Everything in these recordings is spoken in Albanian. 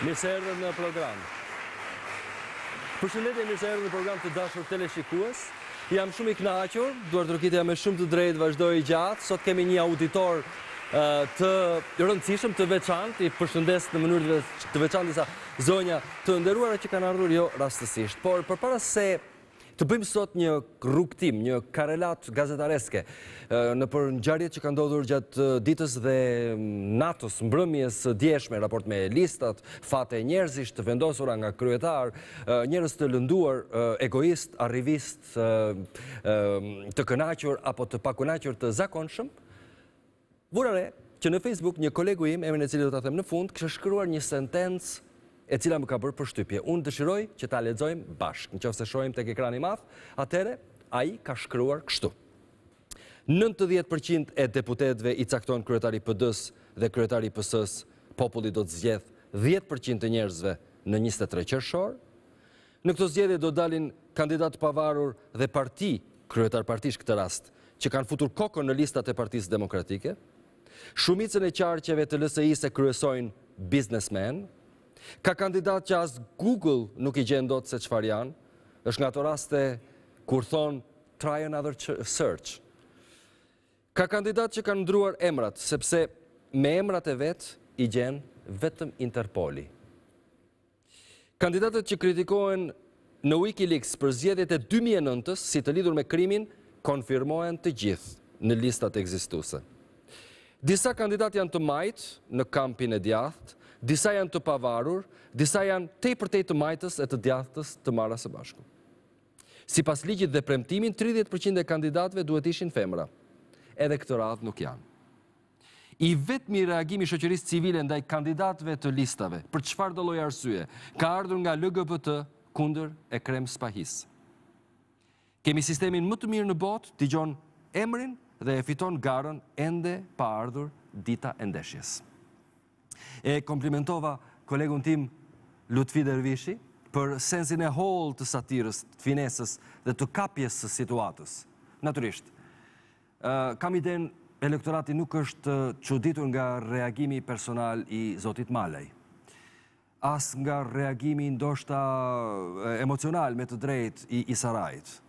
Mirë se erdhët në program. Përshëndetje, mirë se erdhët në program të dashur teleshikues. Jam shumë i kënaqur, duart rokitja me shumë të drejtë vazhdoi gjatë. Sot kemi një auditor të rëndësishëm, të veçantë, i përshëndes në mënyrë të veçantë disa zonja të nderuara që kanë ardhur jo rastësisht. Por përpara se të bëjmë sot një rrugtim, një karelat gazetareske në për ngjarjet që kanë ndodhur gjatë ditës dhe natës, mbrëmjes djeshme, raport me listat, fate njerëzisht të vendosura nga kryetar, njerëz të lënduar, egoist, arrivist, të kënaqur apo të pakënaqur të zakonshëm. Vura re që në Facebook një kolegu im, emrin e cilit do ta them në fund, kishte shkruar një sentencë e cila më ka bërë përshtypje. Unë dëshiroj që ta lexojmë bashkë. Nëse shohim tek ekrani i madh, atëherë ai ka shkruar kështu. 90% e deputetëve i cakton kryetari i PD-s dhe kryetari i PS-s, populli do të zgjedh 10% të njerëzve në 23 qershor. Në këtë zgjedhje do dalin kandidat pavarur dhe parti, kryetar partish këtë rast, që kanë futur kokën në listat e Partisë Demokratike. Shumicën e qarqeve të LSI-s e kryesojnë biznesmen. Ka kandidat që as Google nuk i gjen dot se çfarë janë. Është nga ato raste kur thon try another search. Ka kandidat që kanë ndruar emrat, sepse me emrat e vet i gjen vetëm Interpoli. Kandidatët që kritikohen në WikiLeaks për zgjedhjet e 2009-s si të lidhur me krimin konfirmohen të gjithë në listat ekzistuese. Disa kandidat janë të majt në kampin e djathtë, disa janë të pavarur, disa janë tepërtej të majtës e të djathtës të marra së bashku. Sipas ligjit dhe premtimin, 30% e kandidatëve duhet ishin femra. Edhe këtë radhë nuk janë. I vetmi reagimi i shoqërisë civile ndaj kandidatëve të listave, për çfarë do lloj arsye, ka ardhur nga LGBT kundër Ekrem Spahis. Kemi sistemin më të mirë në botë, dëgjon emrin dhe e fiton garën ende pa ardhur dita e ndeshjes. E komplimentova kolegun tim Lutfi Dervishi për sensin e hollë të satirës, të finesës dhe të kapjes së situatës. Natyrisht, kam iden elektorati nuk është çuditur nga reagimi personal i zotit Malaj. As nga reagimi ndoshta emocional me të drejtë i Sarajit.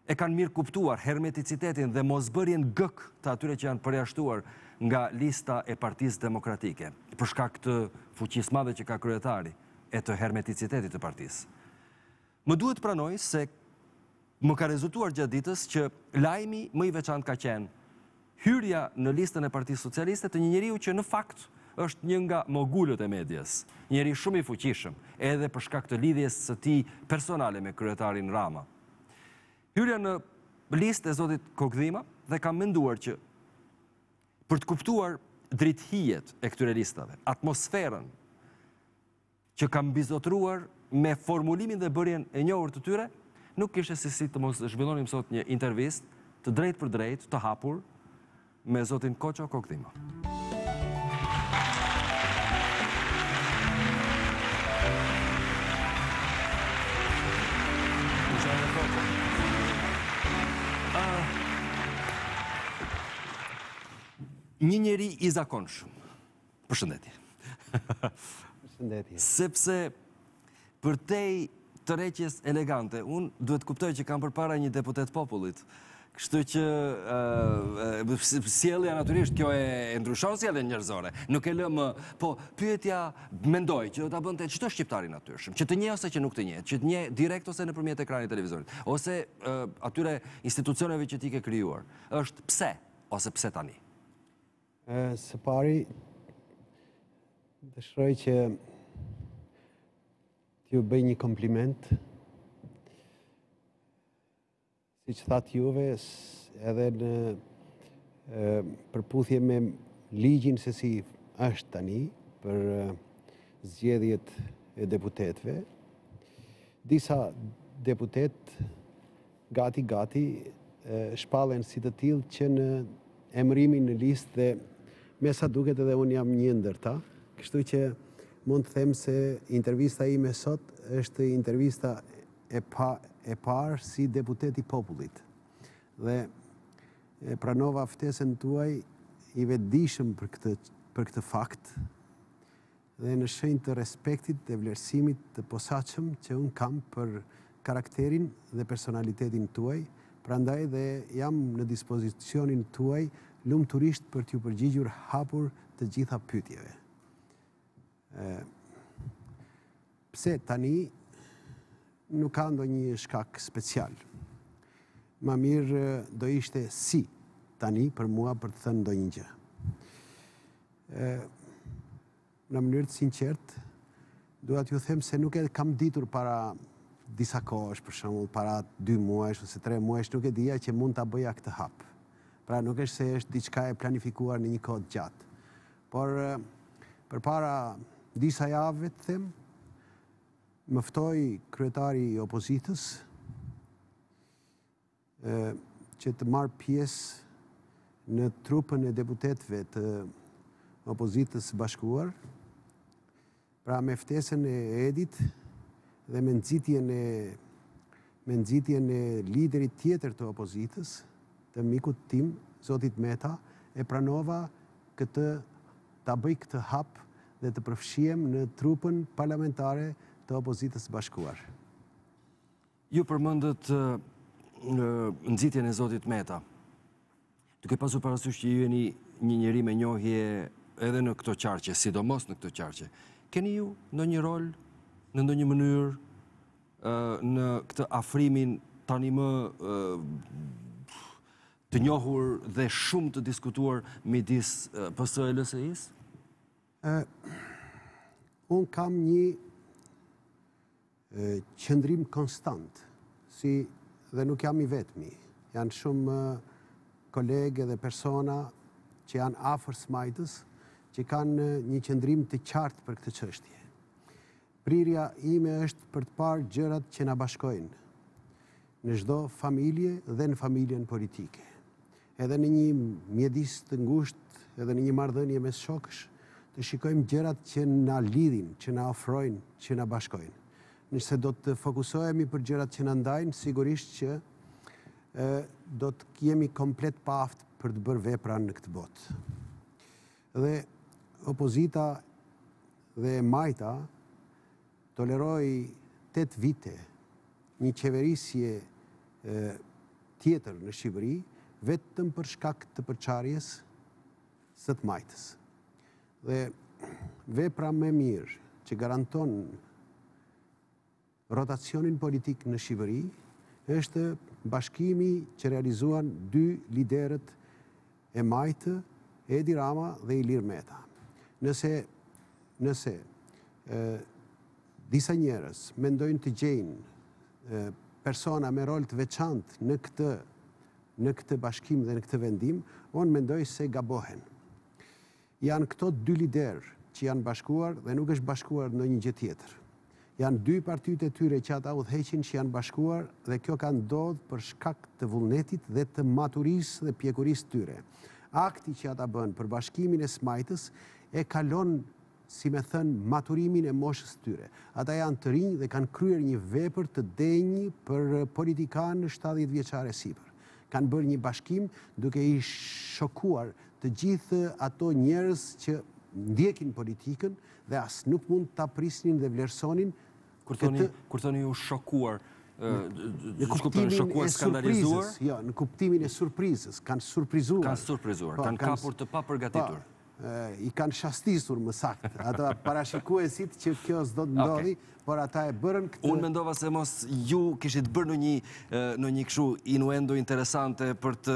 E kanë mirë kuptuar hermeticitetin dhe mosbërjen gëk të atyre që janë përjashtuar nga lista e Partisë Demokratike, për shkak të fuqisë madhe që ka kryetari e të hermeticitetit të partisë. Më duhet pranoj se më ka rezultuar gjatë ditës që lajmi më i veçantë ka qenë hyrja në listën e Partisë Socialiste të një njeriu që në fakt është një nga mogulët e medjes, një njeri shumë i fuqishëm, edhe për shkak të lidhjes së tij personale me kryetarin Rama. Hyrja në listë e zotit Kokdhima dhe kam menduar që për të kuptuar drithijet e këtyre listave, atmosferën që kam bizotruar me formulimin dhe bërjen e njohur të tyre, nuk kishte se si të mos zhvillonim sot një intervistë të drejtë për drejtë, të hapur me zotin Koço Kokdhima. Një njeri i zakonshëm. Përshëndetje. Përshëndetje. Sepse përtej tërheqjes elegante, unë duhet kuptoj që kam përpara një deputet popullit. Kështu që sjellja natyrisht kjo e ndryshon sjelljen njerëzore. Nuk e lë më, po pyetja mendoj që do ta bënte çdo shqiptar i natyrshëm, që të njeh ose që nuk të njeh, që të njeh direkt ose nëpërmjet ekranit televizorit, ose atyre institucioneve që ti ke krijuar. Është pse ose pse tani? Së pari, dëshiroj që t'ju bëj një kompliment, si që thatë juve, edhe në përputhje me ligjin se si është tani, për zgjedhjet e deputetëve, disa deputet gati shpallen si të tillë që në emërimin në listë dhe me sa duket edhe unë jam një ndër ta, kështu që mund të them se intervista ime sot është intervista e parë si deputet i popullit. Dhe pranova ftesën tuaj i vetëdijshëm për këtë fakt dhe në shenjë të respektit dhe vlerësimit të posaçëm që unë kam për karakterin dhe personalitetin tuaj, prandaj dhe jam në dispozicionin tuaj lumturisht për t'ju përgjigjur hapur të gjitha pyetjeve. Pse tani nuk ka ndonjë shkak special. Ma mirë do ishte si tani për mua për të thënë ndonjë gjë. Në mënyrë të sinqert, dua t'ju them se nuk e kam ditur para disa kohësh, për shembull, para 2 muajsh ose 3 muajsh, nuk e dija që mund ta bëja këtë hap. Pra nuk është se është diçka e planifikuar në një kohë të gjatë. Por përpara disa javëve, të them, më ftoi kryetari i opozitës që të marr pjesë në trupën e deputetëve të opozitës bashkuar, pra me ftesën e Edit dhe me nxitjen e liderit tjetër të opozitës, të mikut tim, zotit Meta, e pranova ta bëj këtë hap dhe të përfshihem në trupën parlamentare të opozitës bashkuar. Ju përmendët nxitjen e zotit Meta. Duke pasur parasysh që ju jeni një njeri me njohje edhe në këto qarqe, sidomos në këto qarqe, keni ju ndonjë rol, në ndonjë mënyrë në këtë afrimin tani më të njohur dhe shumë të diskutuar midis PS e LSI-s? Unë kam një qëndrim konstant, dhe nuk jam i vetmi. Janë shumë kolegë dhe persona që janë afër smajtës, që kanë një qëndrim të qartë për këtë çështje. Prirja ime është për të parë gjërat që na bashkojnë në çdo familje dhe në familjen politike. Edhe në një mjedis të ngushtë, edhe në një marrëdhënie mes shokësh, të shikojmë gjërat që na lidhin, që na ofrojnë, që na bashkojnë. Nëse do të fokusohemi për gjërat që na ndajnë, sigurisht që do të jemi komplet pa aftë për të bërë vepra në këtë botë. Dhe opozita dhe majta toleroi 8 vite një qeverisje tjetër në Shqipëri, vetëm për shkak të përçarjes së të majtës. Dhe vepra më mirë që garanton rotacionin politik në Shqipëri është bashkimi që realizuan 2 liderët e majtë, Edi Rama dhe Ilir Meta. Nëse disa njerëz mendojnë të gjejnë persona me rol të veçantë në këtë bashkim dhe në këtë vendim, unë mendoj se gabohen. Janë këto 2 liderë që janë bashkuar dhe nuk është bashkuar në një gjë tjetër. Janë 2 partytë e tyre që ata udhëheqin që janë bashkuar dhe kjo ka ndodhur për shkak të vullnetit dhe të maturisë dhe pjekurisë tyre. Akti që ata bën për bashkimin e smajtës e kalon, si me thënë, maturimin e moshës tyre. Ata janë të rinj dhe kanë kryer një vepër të denjë për politikanë 70 vjeçare sipër. Kanë bërë një bashkim duke i shokuar të gjithë ato njerëz që ndjekin politikën dhe as nuk mund ta prisnin dhe vlerësonin. Kur thoni u shokuar, shokuar, skandalizuar? Jo, në kuptimin e surprizës, kanë surprizuar. Kanë kapur të papërgatitur. I kanë shastisur më saktë, ata parashikuesit që kjo s'do të ndodhi, por ata e bërën këtë... Unë mendova se mos ju kishit bërë në një kështu inuendo interesante për të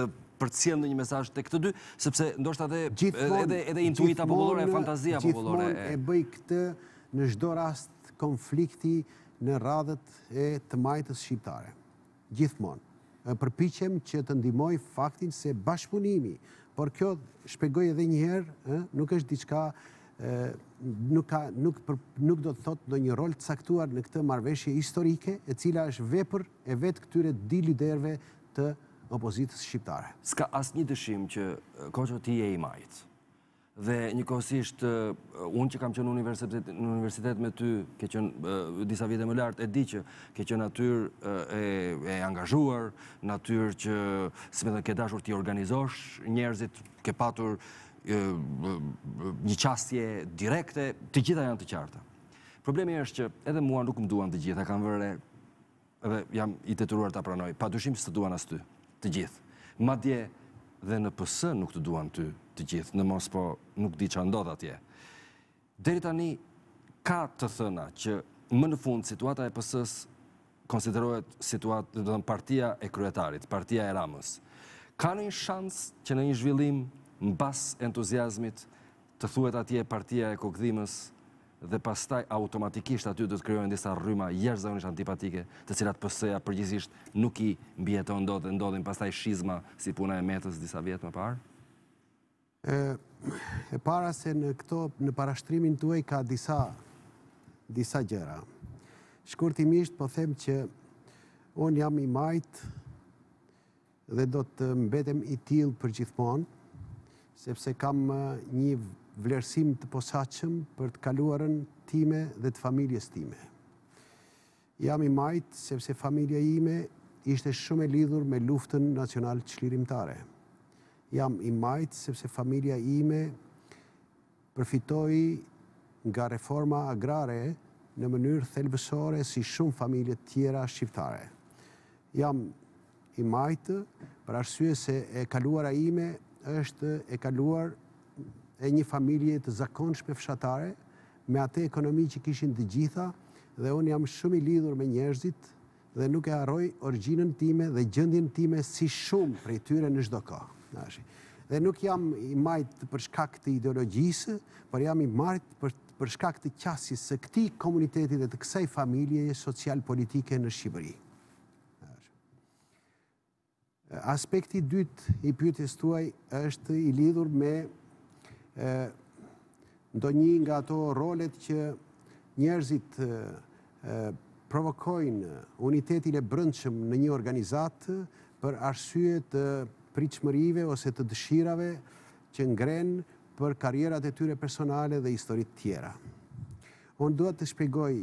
sjellë në një mesazh tek të dy, sepse ndoshta edhe intuita popullore e fantazia popullore. Gjithmonë e bëj këtë në çdo rast konflikti në radhët e të majtës shqiptare. Gjithmonë. Përpiqem që të ndihmoj faktin se bashkëpunimi, por kjo shpjegoj edhe një herë, nuk është diçka, nuk do të thotë ndonjë rol të caktuar në këtë marrëveshje historike, e cila është vepër e vetë këtyre 2 liderëve të opozitës shqiptare. S'ka asnjë dyshim që Koço ti je i majt. Dhe njëkohësisht unë që kam qenë në universitet me ty, ke qenë disa vite më lart, e di që ke qenë natyrë e angazhuar, natyrë që, si më thënë, ke dashur t'i organizosh njerëzit, ke patur një qasje direkte, të gjitha janë të qarta. Problemi është që edhe mua nuk më duan të gjitha, kam vëre, edhe jam i detyruar ta pranoj, padyshim se të duan as ty, të gjithë. Madje dhe në PS nuk të duan ty të gjithë, në mos po nuk di ç'a ndodh atje. Deri tani ka të thëna që më në fund situata e PS-s konsiderohet situatë, do të thënë partia e kryetarit, partia e Ramës. Ka një shans që në një zhvillim mbas entuziazmit të thuhet atje partia e kokdhimës dhe pastaj automatikisht aty do të krijohen disa rryma jashtëzakonisht antipatike, të cilat PS-ja përgjithsisht nuk i mbijeton dot dhe ndodhin pastaj shizma si puna e Metës disa vjet më parë? E para se në parashtrimin tuaj ka disa gjëra. Shkurtimisht po them që unë jam i majt dhe do të mbetem i tillë përgjithmonë, sepse kam një vlerësim të posaçëm për të kaluarën time dhe të familjes time. Jam i majt sepse familja ime ishte shumë e lidhur me luftën nacional çlirimtare. Jam i majt sepse familja ime përfitoi nga reforma agrare në mënyrë thelbësore si shumë familje tjera shqiptare. Jam i majt për arsye se e kaluara ime është e kaluar e një familje të zakonshme fshatare, me atë ekonomi që kishin të gjitha, dhe unë jam shumë i lidhur me njerëzit dhe nuk e harroj origjinën time dhe gjendjen time si shumë prej tyre në çdo kohë. Dhe nuk jam i majt për shkak të ideologjisë, por jam i majt për shkak të qasjes së këtij komuniteti dhe të kësaj familje social-politike në Shqipëri. Aspekti i dytë i pyetjes tuaj është i lidhur me ndonjë nga ato rolet që njerëzit provokojnë unitetin e brendshëm në një organizatë për arsye të pritshmërive ose të dëshirave që ngren për karrierat e tyre personale dhe historitë tjera. Unë dua të shpjegoj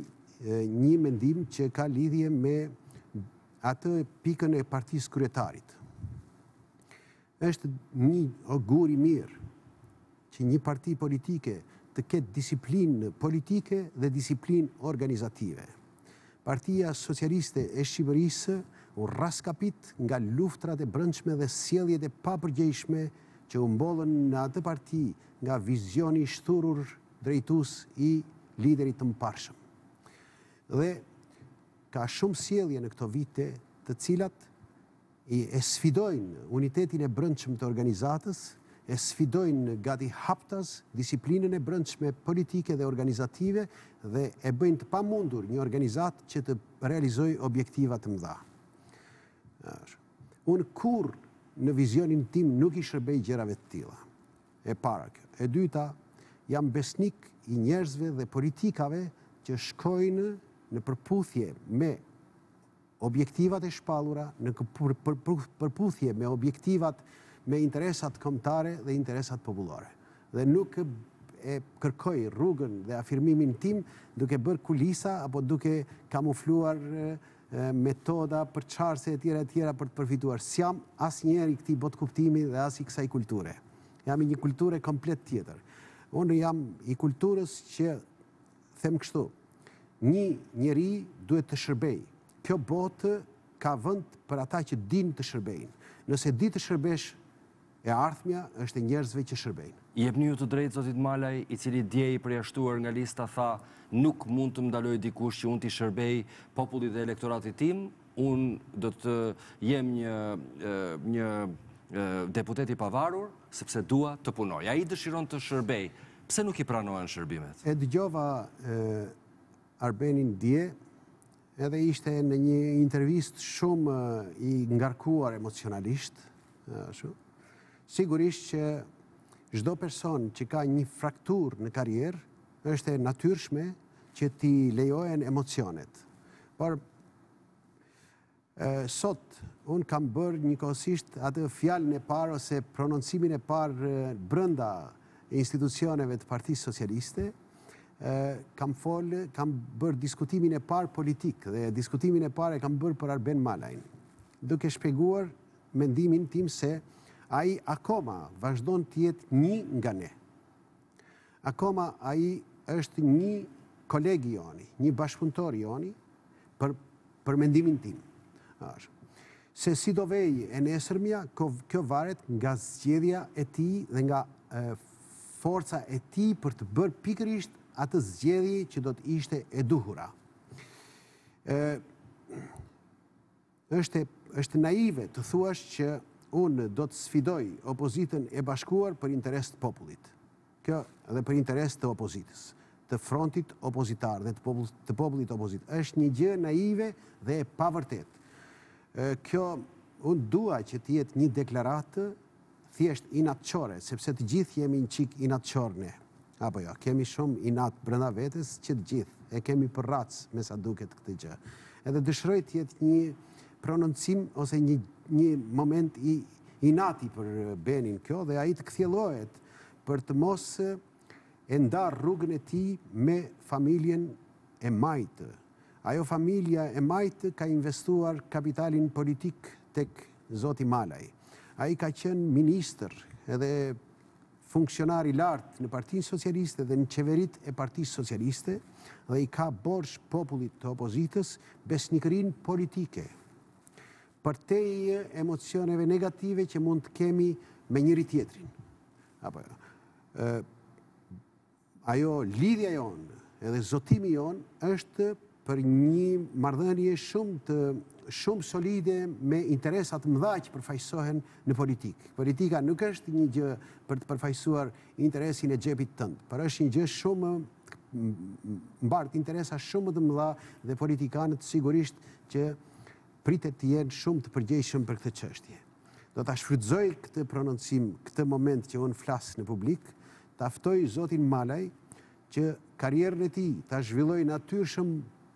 një mendim që ka lidhje me atë pikën e partisë kryetarit. Është një augur i mirë që një parti politike të ketë disiplinë politike dhe disiplinë organizative. Partia Socialiste e Shqipërisë u raskapit nga luftrat e brendshme dhe sjelljet e papërgjegjshme që u mbollën në atë parti nga vizioni i shturur drejtues i liderit të mparshëm. Dhe ka shumë sjellje në këto vite të cilat e sfidojnë unitetin e brendshëm të organizatës, e sfidojnë gati haptas disiplinën e brendshme politike dhe organizative dhe e bëjnë të pamundur një organizatë që të realizojë objektiva të mëdha. Unë kur në vizionin tim nuk i shërbej gjërave të tilla. E para kjo. E dyta, jam besnik i njerëzve dhe politikave që shkojnë në përputhje me objektivat e shpallura, në përputhje me objektivat me interesat kombëtare dhe interesat popullore. Dhe nuk e kërkoj rrugën dhe afirmimin tim duke bërë kulisa apo duke kamufluar metoda përçarse e tjera për të përfituar. S'jam asnjëri i këtij botkuptimi dhe as i kësaj kulture. Jam i një kulture komplet tjetër. Unë jam i kulturës që them kështu: një njeri duhet të shërbej. Kjo botë ka vend për ata që din të shërbejnë. Nëse di të shërbesh, e ardhmja është e njerëzve që shërbejnë. Jepni ju të drejtë zotit Malaj, i cili dje i përjashtuar nga lista tha nuk mund të më ndaloj dikush që unë t'i shërbej popullit dhe elektoratit tim, unë do të jem një deputet i pavarur, sepse dua të punoj. Ai dëshiron të shërbej, pse nuk i pranohen shërbimet? E dëgjova Arbenin dje, edhe ishte në një intervistë shumë i ngarkuar emocionalisht, sigurisht që çdo person që ka një frakturë në karrierë është e natyrshme që t'i lejohen emocionet. Por sot unë kam bërë njëkohësisht atë fjalën e parë ose prononcimin e parë brenda institucioneve të Partisë Socialiste, kam bërë diskutimin e parë politik dhe diskutimin e parë e kam bërë për Arben Malajin, duke shpjeguar mendimin tim se ai akoma vazhdon të jetë një nga ne. Akoma ai është një kolegi joni, një bashkëpunëtor joni për mendimin tim. Se si do vej e nesërmja, kjo varet nga zgjedhja e tij dhe nga forca e tij për të bërë pikërisht atë zgjedhje që do të ishte e duhura. Është naive të thuash që unë do të sfidoj opozitën e bashkuar për interes të popullit. Kjo edhe për interes të opozitës, të frontit opozitar dhe të popullit opozit. Është një gjë naive dhe e pavërtet. Kjo unë dua që të jetë një deklaratë thjesht inatçore, sepse të gjithë jemi një çik inatçor ne. Apo jo, kemi shumë inat brenda vetes që të gjithë e kemi për rac me sa duket këtë gjë. Edhe dëshiroj të jetë një prononcim ose një moment i inati për Benin kjo dhe ai të kthjellohet për të mos e ndarë rrugën e tij me familjen e Majtë. Ajo familja e Majtë ka investuar kapitalin politik tek zoti Malaj. Ai ka qenë ministër edhe funksionar i lartë në Partinë Socialiste dhe në qeverit e Partisë Socialiste dhe i ka borxh popullit të opozitës besnikërinë politike. Përtej emocioneve negative që mund të kemi me njëri tjetrin. Ajo lidhja jonë edhe zotimi jonë është për një marrëdhënie shumë solide me interesat mëdha që përfaqësohen në politikë. Politika nuk është një gjë për të përfaqësuar interesin e xhepit tënd, por është një gjë shumë mbart interesa shumë të mëdha dhe politikanët sigurisht që pritet të jenë shumë të përgjegjshëm për këtë çështje. Do ta shfrytëzoj këtë prononcim, këtë moment që unë flas në publik, ta ftoj zotin Malaj që karrierën e tij ta zhvillojë natyrshëm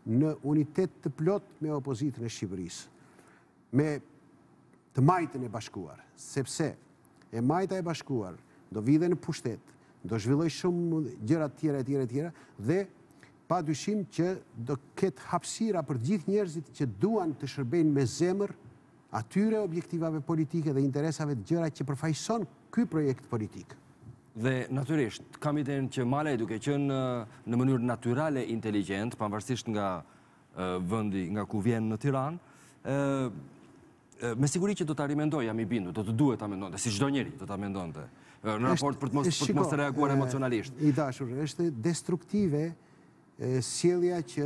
në unitet të plot me opozitën e Shqipërisë, me të Majtën e bashkuar, sepse e Majta e bashkuar do vijë në pushtet, do zhvilloj shumë gjëra të tjera dhe pa dyshim që do ketë hapësira për gjithë njerëzit që duan të shërbejnë me zemër atyre objektivave politike dhe interesave të gjëra që përfaqëson ky projekt politik. Dhe natyrisht, kam idenë që Malaj duke qenë në mënyrë natyrale inteligjent, pavarësisht nga vendi nga ku vjen në Tiranë, me siguri që do ta rimendoj, jam i bindur, do të duhet ta mendonte, si çdo njeri do ta mendonte, në raport për të mos reaguar emocionalisht. I dashur, është destruktive sjellja që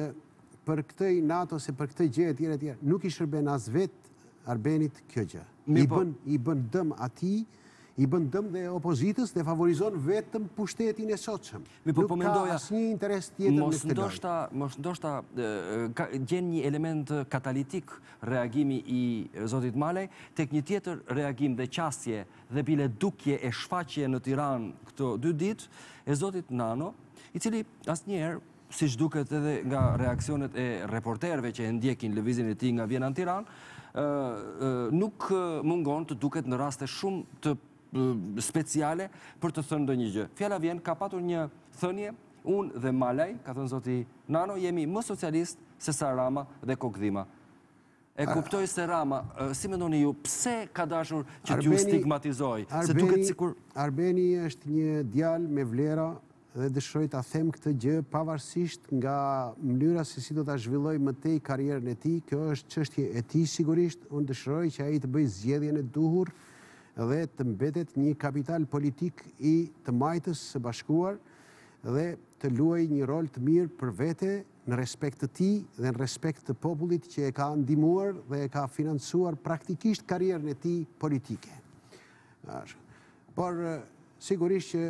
për këtë inat ose për këtë gjë e tjera nuk i shërben as vet Arbenit kjo gjë. I bën dëm atij, i bën dëm dhe opozitës dhe favorizon vetëm pushtetin e sotshëm. Nuk ka asnjë interes tjetër në këtë lojë. Mos ndoshta gjen një element katalitik reagimi i zotit Malaj tek një tjetër reagim dhe qasje dhe bile dukje e shfaqje në Tiranë këto 2 ditë e zotit Nano, i cili asnjëherë, siç duket edhe nga reaksionet e reporterëve që e ndjekin lëvizjen e tij nga Vjena në Tiranë, nuk mungon të duket në raste shumë të speciale për të thënë ndonjë gjë. Fjala vjen, ka patur një thënie, unë dhe Malaj, ka thënë zoti Nano, jemi më socialist se sa Rama dhe Kokdhima. E kuptoj se Rama, si mendoni ju, pse ka dashur që t'ju stigmatizoj? Se duket sikur Arbeni është një djalë me vlera dhe dëshiroj ta them këtë gjë pavarësisht nga mënyra se si do ta zhvilloj më tej karrierën e tij. Kjo është çështje e tij sigurisht. Unë dëshiroj që ai të bëjë zgjedhjen e duhur dhe të mbetet një kapital politik i të Majtës së Bashkuar dhe të luajë një rol të mirë për vete në respekt të tij dhe në respekt të popullit që e ka ndihmuar dhe e ka financuar praktikisht karrierën e tij politike. Por sigurisht që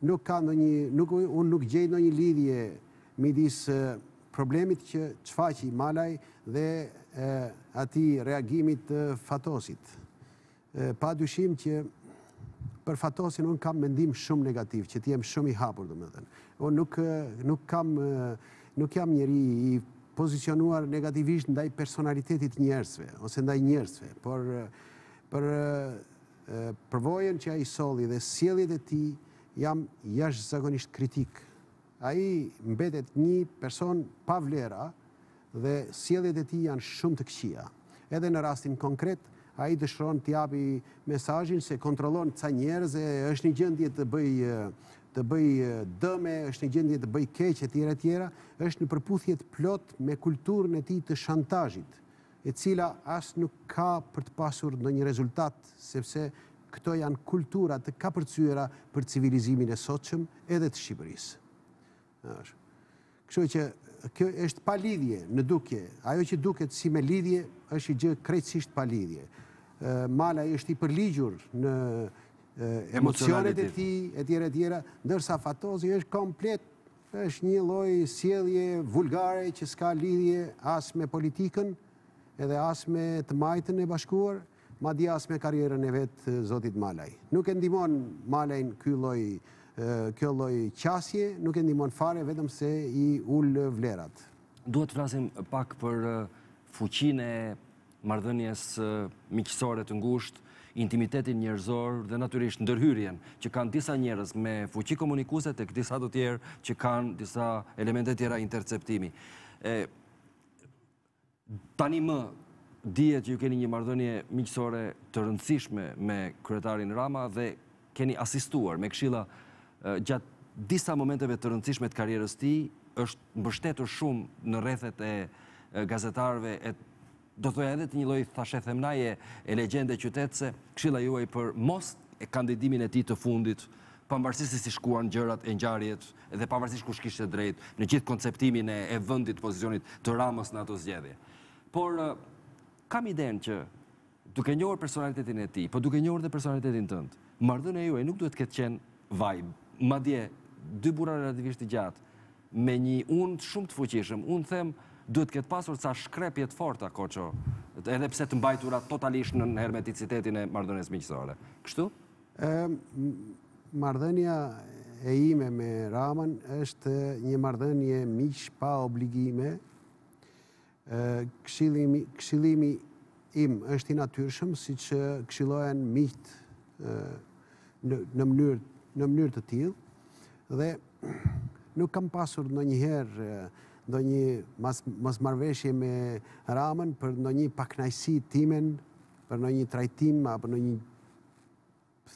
unë nuk gjej ndonjë lidhje midis problemit që çfaqi Malaj dhe atij reagimit të Fatosit. Pa dyshim që për Fatosin unë kam mendim shumë negativ, që t'jem shumë i hapur, domethënë. Unë nuk jam njeri i pozicionuar negativisht ndaj personalitetit njerëzve, ose ndaj njerëzve, por për përvojën që ai solli dhe sjelljet e tij jam jashtëzakonisht kritik. Ai mbetet një person pa vlera dhe sjelljet e tij janë shumë të këqija. Edhe në rastin konkret, ai dëshiron të japi mesazhin se kontrollon ca njerëz e është në gjendje të bëj dëme, është në gjendje të bëj keq etj. Është në përputhje plot me kulturën e tij të shantazhit, e cila as nuk ka për të pasur ndonjë rezultat, sepse këto janë kultura të kapërcyera për civilizimin e sotshëm edhe të Shqipërisë. Kështu që kjo është pa lidhje në dukje. Ajo që duket si me lidhje është i gjë krejtësisht pa lidhje. Malaj është i përligjur në emocionet e tij etj. Ndërsa Fatozi është komplet, është një lloj sjellje vulgare që s'ka lidhje as me politikën, edhe as me të majtën e bashkuar, madje as me karrierën e vet zotit Malaj. Nuk e ndihmon Malajn kjo lloj qasje, nuk e ndihmon fare, vetëm se i ul vlerat. Duhet të flasim pak për fuqinë e marrëdhënies miqësore të ngushtë, intimitetin njerëzor dhe natyrisht ndërhyrjen që kanë disa njerëz me fuqi komunikuese tek disa të tjerë që kanë disa elemente tjera interceptimi. Tani më dihet që ju keni një marrëdhënie miqësore të rëndësishme me kryetarin Rama dhe keni asistuar me këshilla gjatë disa momenteve të rëndësishme të karrierës tij, është mbështetur shumë në rrethet e gazetarëve, do të thoya edhe të një lloj thashë themnaje e legjende qytetëse, këshilla juaj për mos e kandidimin e tij të fundit, pavarësisht se si shkuan gjërat e ngjarjet dhe pavarësisht kush kishte drejt në gjithë konceptimin e vendit, pozicionit të Ramës në ato zgjedhje. Por kam idenë që duke njohur personalitetin e tij, po duke njohur dhe personalitetin tënd, marrëdhënia juaj nuk duhet të ketë qenë vibe. Madje dy burra relativisht të gjatë me një unë shumë të fuqishëm, unë them duhet këtë pasur ca shkrepje të forta, Koço, edhe pse të mbajtura totalisht në hermeticitetin e marrëdhënies miqësore. Kështu? Marrëdhënia e ime me Ramën është një marrëdhënie miq pa obligime. Këshillimi im është i natyrshëm, siç këshillohen miqt në mënyrë të tillë, dhe nuk kam pasur ndonjëherë ndonjë mosmarrveshje me Ramën për ndonjë pakënaqësi timen, për ndonjë trajtim apo ndonjë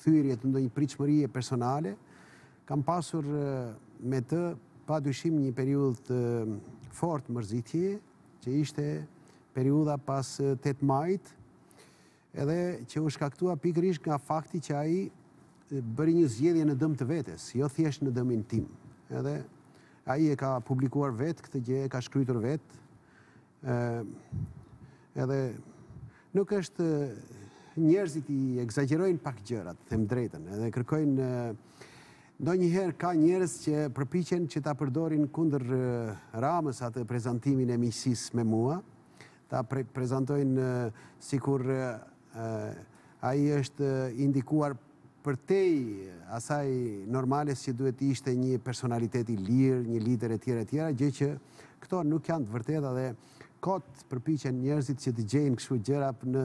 thyrje të ndonjë pritshmërie personale. Kam pasur me të padyshim një periudhë të fortë mërzitje, që ishte periudha pas 8 majit, edhe që u shkaktua pikërisht nga fakti që ai bëri një zgjedhje në dëm të vetes, jo thjesht në dëmin tim. Edhe ai e ka publikuar vetë këtë gjë, e ka shkruar vetë. Edhe nuk është, njerëzit i egzagjerojnë pak gjërat, them drejtën, edhe kërkojnë, ndonjëherë ka njerëz që përpiqen që ta përdorin kundër Ramës atë prezantimin e miqësisë me mua, ta prezantojnë sikur ai është indikuar përtej asaj normale si duhet ishte një personalitet i lirë, një lider etj, gjë që këto nuk janë të vërteta dhe kot përpiqen njerëzit që të gjejnë kështu gjëra në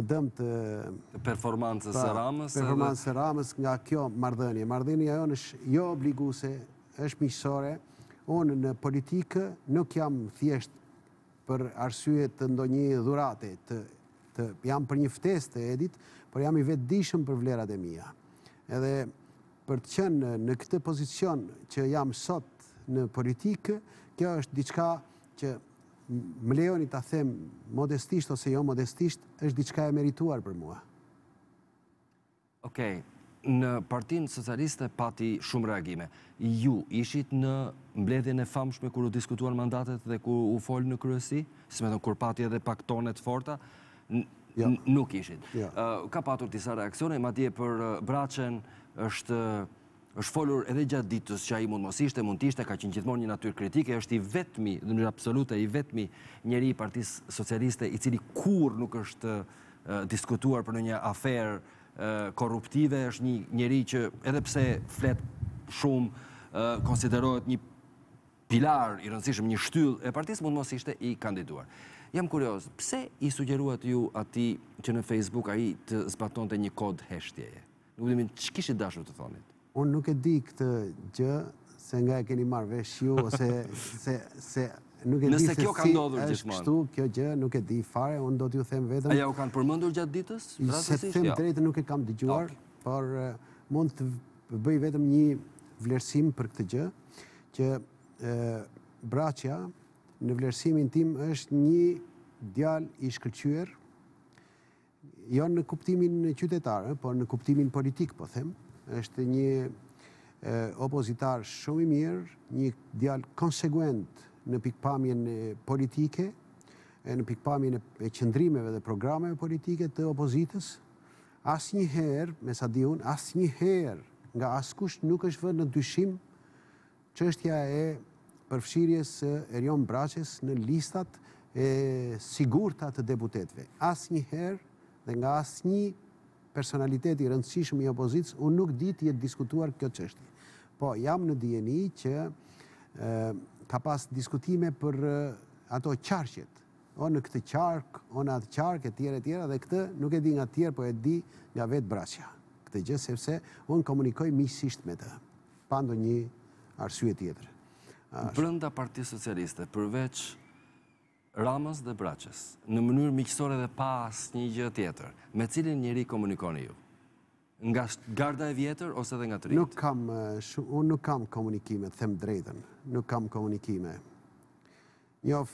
dëm të performancës së Ramës. Performancës së Ramës nga kjo marrëdhënie. Marrëdhënia jonë është jo obliguese, është miqësore. Unë në politikë nuk jam thjesht për arsye të ndonjë dhurate, jam për një ftesë të Edit, por jam i vetëdijshëm për vlerat e mia. Edhe për të qenë në këtë pozicion që jam sot në politikë, kjo është diçka që më lejoni ta them modestisht ose jo modestisht, është diçka e merituar për mua. Okej, në Partinë Socialiste pati shumë reagime. Ju ishit në mbledhjen e famshme kur u diskutuan mandatet dhe kur u fol në kryesi, si më thon kur pati edhe pak tone të forta? Nuk ishit. Ka patur disa reakcione, madje për Braçen është folur edhe gjatë ditës që ai mund mos ishte, mund t'ishte, ka qenë gjithmonë një natyrë kritike, është i vetmi, në mënyrë absolute, i vetmi njeri i Partisë Socialiste i cili kur nuk është diskutuar për një aferë korruptive, është një njeri që edhe pse flet shumë konsiderohet një pilar i rëndësishëm, një shtyllë e partisë, mund mos ishte i kandiduar. Jam kurioz, pse i sugjeruat ju atij që në Facebook ai të zbatonte një kod hashtag-je? Nuk dimë ç'kishit dashur të thonit. Unë nuk e di këtë gjë, se nga e keni marrë vesh ju, ose se Nëse kjo ka ndodhur gjithmonë. Kështu, kjo gjë nuk e di fare, unë do t'ju them vetëm. A ja u kanë përmendur gjatë ditës? Se them drejtë nuk e kam dëgjuar, por mund të bëj vetëm një vlerësim për këtë gjë, që Braçja në vlerësimin tim është një djalë i shkëlqyer, jo në kuptimin qytetar, por në kuptimin politik, po them. Është një opozitar shumë i mirë, një djalë konsekuent në pikpamjen politike, në pikpamjen e qëndrimeve dhe programeve politike të opozitës. Asnjëherë, me sa di unë, asnjëherë nga askush nuk është vënë në dyshim çështja e përfshirjes së Erion Braçës në listat e sigurta të deputetëve. Asnjëherë dhe nga asnjë personalitet i rëndësishëm i opozitës, unë nuk di të jetë diskutuar kjo çështje. Po jam në dijeni që ka pas diskutime për ato qarqet, o në këtë qark, o në atë qark, e tjera, dhe këtë nuk e di nga tjerë, po e di nga vetë Braçja. Këtë gjë, sepse unë komunikoj miqësisht me të, pa ndonjë arsye tjetër. Brenda Partisë Socialiste, përveç Ramës dhe Braçës, në mënyrë miqësore dhe pas një gjë tjetër, me cilin njeri komunikoni ju? Nga garda e vjetër ose dhe nga të rinjt? Unë nuk kam komunikime, them drejtën, nuk kam komunikime. Njoh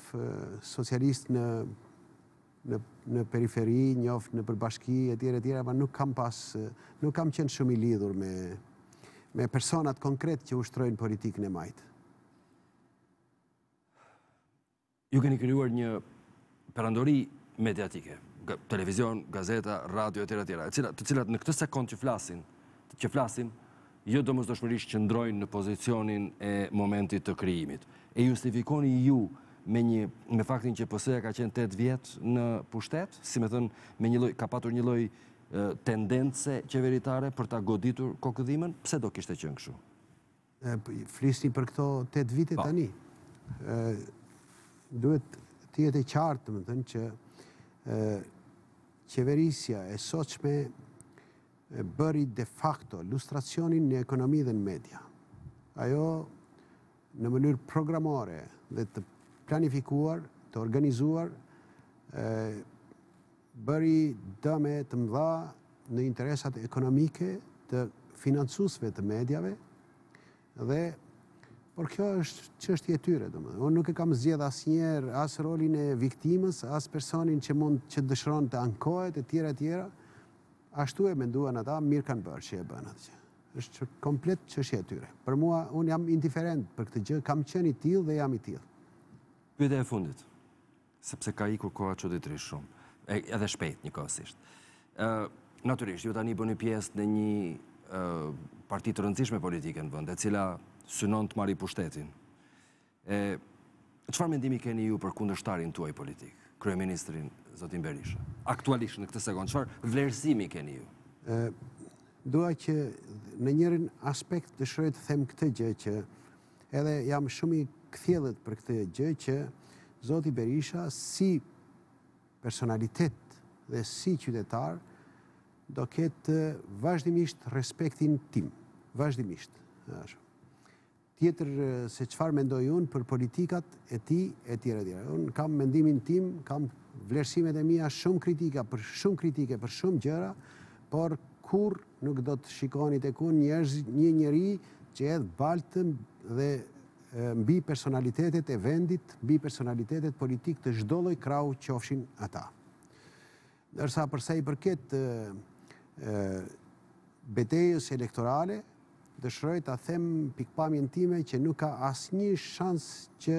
socialist në periferi, njoh në përbashki, e tjera, ma nuk kam qenë shumë i lidhur me personat konkret që ushtrojnë politikën e majtë. Ju keni krijuar një perandori mediatike, televizion, gazeta, radio, e tjera, të cilat në këtë sekond që flasim, jo domosdoshmërisht qëndrojnë në pozicionin e momentit të krijimit. E justifikoni ju me faktin që PS-ja ka qenë 8 vjet në pushtet, si me thënë, ka patur një lloj tendence qeveritare për ta goditur kokëdhimën, pse do kishte qenë kështu? Flisni për këto 8 vite tani. Duhet të jetë e qartë, më thënë, që qeverisja e sotshme bëri de facto lustracionin në ekonomi dhe në media. Ajo në mënyrë programore dhe të planifikuar, të organizuar, bëri dëme të mëdha në interesat ekonomike të financuesve të medjave, por kjo është çështje e tyre. Unë nuk e kam zgjedhur asnjëherë as rolin e viktimës, as personin që dëshiron të ankohet, e tjera. Ashtu e menduan ata, mirë kanë bërë që e bën atë. Është komplet çështje e tyre. Për mua, unë jam indiferent për këtë gjë, kam qenë i tillë dhe jam i tillë. Pyetja e fundit, sepse ka ikur koha çuditërisht shumë, edhe shpejt njëkohësisht. Natyrisht, ju tani bëni pjesë në një parti të rëndësishme politike në vend, e cila synon të marrë pushtetin. Çfarë mendimi keni ju për kundërshtarin tuaj politik, kryeministrin zotin Berisha? Aktualisht në këtë sekond, çfarë vlerësimi keni ju? Dua që në njërin aspekt dëshiroj të them këtë gjë, që edhe jam shumë i kthjellët për këtë gjë, që zoti Berisha si personalitet dhe si qytetar do ketë vazhdimisht respektin tim, vazhdimisht. Tjetër se çfarë mendoj unë për politikat e tij e tjera. Unë kam mendimin tim, kam vlerësimet e mia shumë kritike për shumë gjëra, por kur nuk do të shikoni tek unë një njeri që hedh baltën dhe mbi personalitetet e vendit, mbi personalitetet politik të çdo lloj krahu qofshin ata. Ndërsa përsa i përket betejës elektorale, dëshiroj ta them pikpamjen time që nuk ka asnjë shans që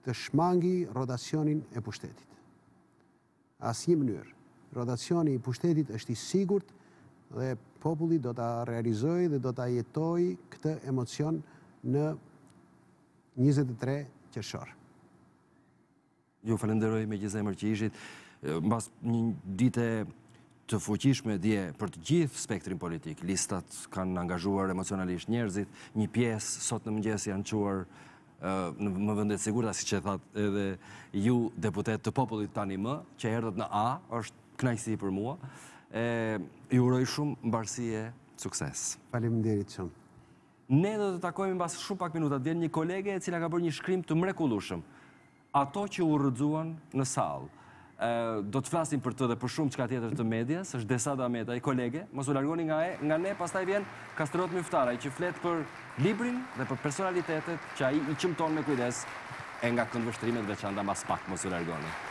të shmangi rotacionin e pushtetit. Asnjë mënyrë. Rotacioni i pushtetit është i sigurt dhe populli do ta realizojë dhe do ta jetojë këtë emocion në 23 qershor. Ju falenderoj me gjithë zemër që ishit. Mbas një dite të fuqishme dje për të gjithë spektrin politik, listat kanë angazhuar emocionalisht njerëzit, një pjesë sot në mëngjes janë quar në vendet sigurta, siç e thatë edhe ju deputet të popullit tani më, që erdhët në A, është kënaqësi për mua. Ju uroj shumë mbarësi e sukses. Faleminderit shumë. Ne do të takojmë mbas shumë pak minuta. Vjen një kolege e cila ka bërë një shkrim të mrekullueshëm ato që u rrëdzuan në salë. Do të flasim për të dhe për shumë qka tjetër të medias, është Desada Meta, i kolege, mos u largoni nga ne, pastaj vjen Kastrot Myftara, i që flet për librin dhe për personalitetet që ai i qëmton me kujdes e nga këndvështrimet veçanta mas pak, mos u largoni.